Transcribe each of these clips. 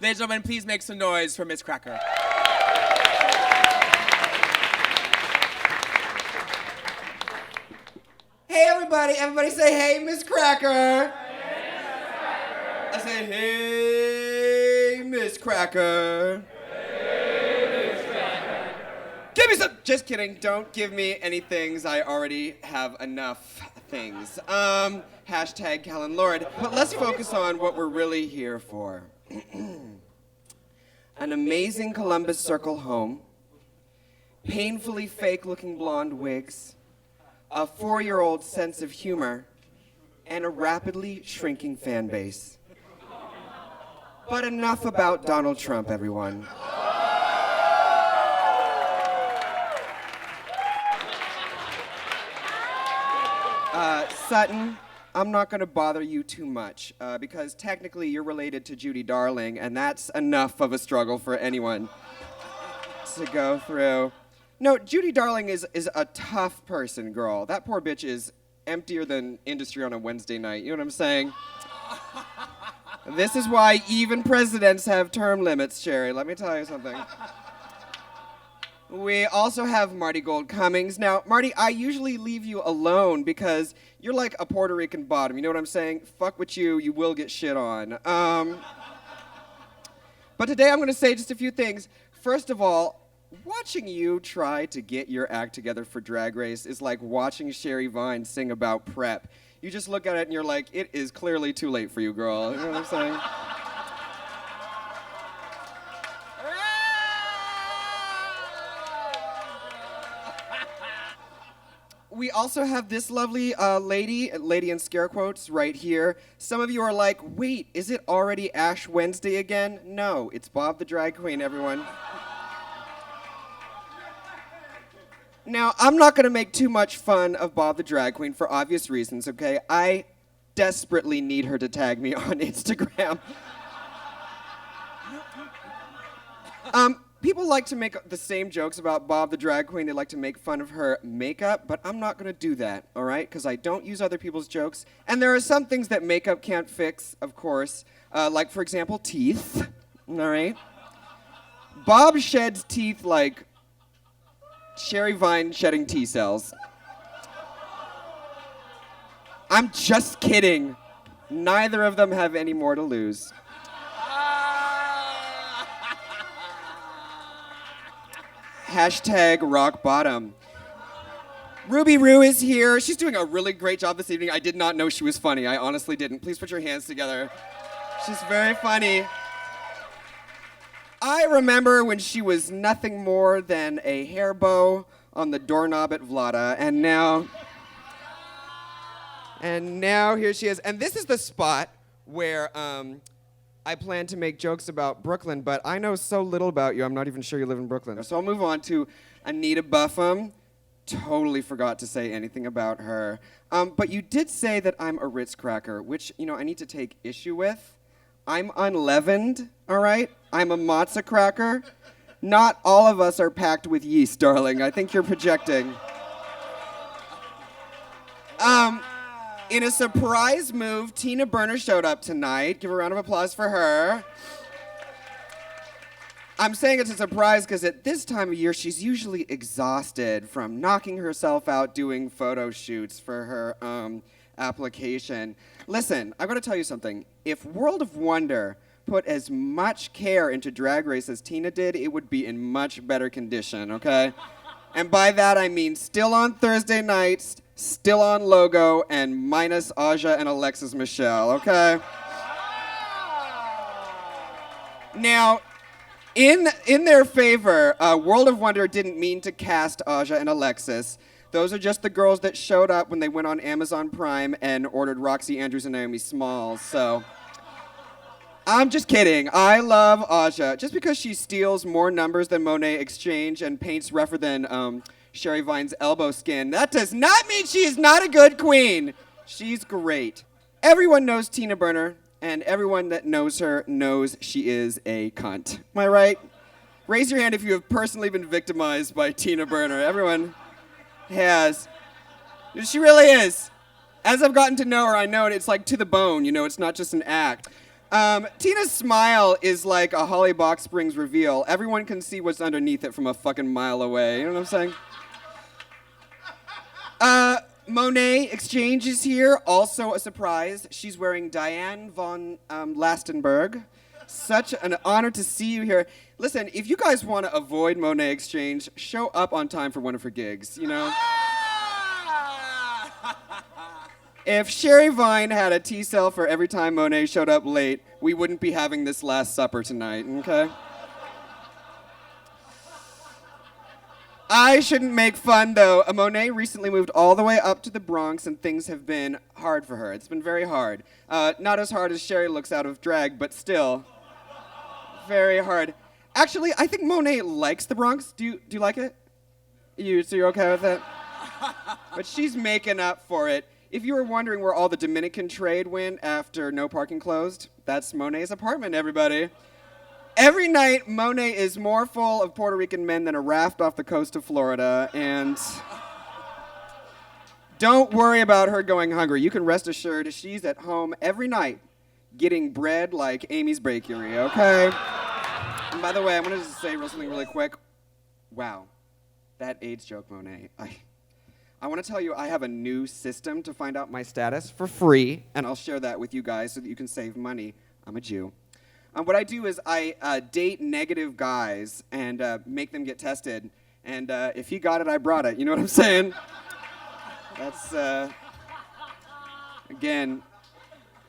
Ladies and gentlemen, please make some noise for Miz Cracker. Hey everybody say hey Miz Cracker. I say hey Miz Cracker. Give me some. Just kidding. Don't give me any things. I already have enough things. Hashtag Callan Lord. But let's focus on what we're really here for. An amazing Columbus Circle home, painfully fake-looking blonde wigs, a 4-year-old sense of humor, and a rapidly shrinking fan base. But enough about Donald Trump, everyone. Sutton, I'm not going to bother you too much because technically you're related to Judy Darling, and that's enough of a struggle for anyone to go through. No, Judy Darling is a tough person, girl. That poor bitch is emptier than industry on a Wednesday night. You know what I'm saying? This is why even presidents have term limits, Sherry. Let me tell you something. We also have Marty Gold Cummings. Now, Marty, I usually leave you alone because you're like a Puerto Rican bottom. You know what I'm saying? Fuck with you, you will get shit on. But today I'm going to say just a few things. First of all, watching you try to get your act together for Drag Race is like watching Sherry Vine sing about prep. You just look at it and you're like, it is clearly too late for you, girl. You know what I'm saying? We also have this lovely lady in scare quotes right here. Some of you are like, wait, is it already Ash Wednesday again? No, it's Bob the Drag Queen, everyone. Now, I'm not going to make too much fun of Bob the Drag Queen for obvious reasons, okay? I desperately need her to tag me on Instagram. People like to make the same jokes about Bob the Drag Queen. They like to make fun of her makeup, but I'm not going to do that, all right? Because I don't use other people's jokes. And there are some things that makeup can't fix, of course, like, for example, teeth, all right? Bob sheds teeth like Sherry Vine shedding T-cells. I'm just kidding. Neither of them have any more to lose. Hashtag rock bottom. Ruby Roo is here. She's doing a really great job this evening. I did not know she was funny. I honestly didn't. Please put your hands together. She's very funny. I remember when she was nothing more than a hair bow on the doorknob at Vlada, and now here she is. And this is the spot where I plan to make jokes about Brooklyn, but I know so little about you, I'm not even sure you live in Brooklyn. So I'll move on to Anita Buffum. Totally forgot to say anything about her. But you did say that I'm a Ritz cracker, which, I need to take issue with. I'm unleavened, all right? I'm a matzo cracker. Not all of us are packed with yeast, darling. I think you're projecting. In a surprise move, Tina Burner showed up tonight. Give a round of applause for her. I'm saying it's a surprise because at this time of year, she's usually exhausted from knocking herself out doing photo shoots for her application. Listen, I've got to tell you something. If World of Wonder put as much care into Drag Race as Tina did, it would be in much better condition, okay? And by that, I mean still on Thursday nights, still on Logo, and minus Aja and Alexis Michelle, okay? Now, in their favor, World of Wonder didn't mean to cast Aja and Alexis. Those are just the girls that showed up when they went on Amazon Prime and ordered Roxy Andrews and Naomi Smalls, so... I'm just kidding. I love Aja. Just because she steals more numbers than Monet Exchange and paints rougher than Sherry Vine's elbow skin, that does not mean she is not a good queen. She's great. Everyone knows Tina Burner, and everyone that knows her knows she is a cunt. Am I right? Raise your hand if you have personally been victimized by Tina Burner. Everyone has. She really is. As I've gotten to know her, I know it's like to the bone, it's not just an act. Tina's smile is like a Holly Box Springs reveal. Everyone can see what's underneath it from a fucking mile away. You know what I'm saying? Monet Exchange is here. Also a surprise. She's wearing Diane von Lastenberg. Such an honor to see you here. Listen, if you guys want to avoid Monet Exchange, show up on time for one of her gigs, you know? If Sherry Vine had a T-cell for every time Monet showed up late, we wouldn't be having this Last Supper tonight, okay? I shouldn't make fun, though. Monet recently moved all the way up to the Bronx, and things have been hard for her. It's been very hard. Not as hard as Sherry looks out of drag, but still very hard. Actually, I think Monet likes the Bronx. Do you like it? So you're okay with it? But she's making up for it. If you were wondering where all the Dominican trade went after no parking closed, that's Monet's apartment, everybody. Every night, Monet is more full of Puerto Rican men than a raft off the coast of Florida, and don't worry about her going hungry. You can rest assured she's at home every night getting bread like Amy's Bakery, okay? And by the way, I wanted to say something really quick. Wow, that AIDS joke, Monet. I want to tell you I have a new system to find out my status for free, and I'll share that with you guys so that you can save money. I'm a Jew. What I do is I date negative guys and make them get tested. And if he got it, I brought it. You know what I'm saying? That's, again,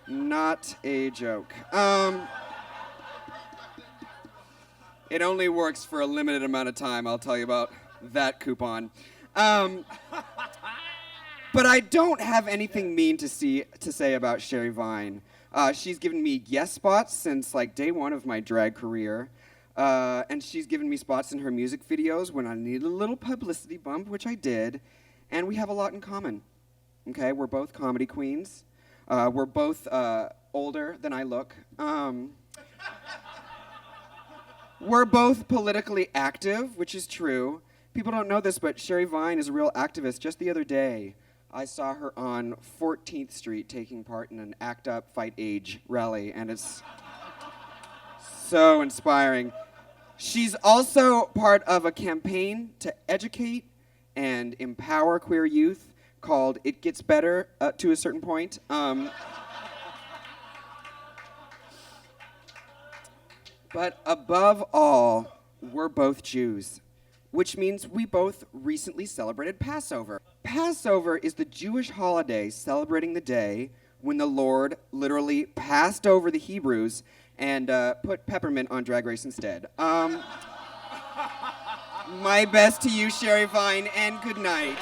not a joke. It only works for a limited amount of time. I'll tell you about that coupon. But I don't have anything mean to say about Sherry Vine. She's given me guest spots since like day one of my drag career. And she's given me spots in her music videos when I needed a little publicity bump, which I did. And we have a lot in common. Okay, we're both comedy queens. We're both older than I look. We're both politically active, which is true. People don't know this, but Sherry Vine is a real activist. Just the other day, I saw her on 14th Street taking part in an ACT UP Fight Age rally, and it's so inspiring. She's also part of a campaign to educate and empower queer youth called It Gets Better to a Certain Point. But above all, we're both Jews, which means we both recently celebrated Passover. Passover is the Jewish holiday celebrating the day when the Lord literally passed over the Hebrews and put peppermint on Drag Race instead. My best to you, Sherry Vine, and good night.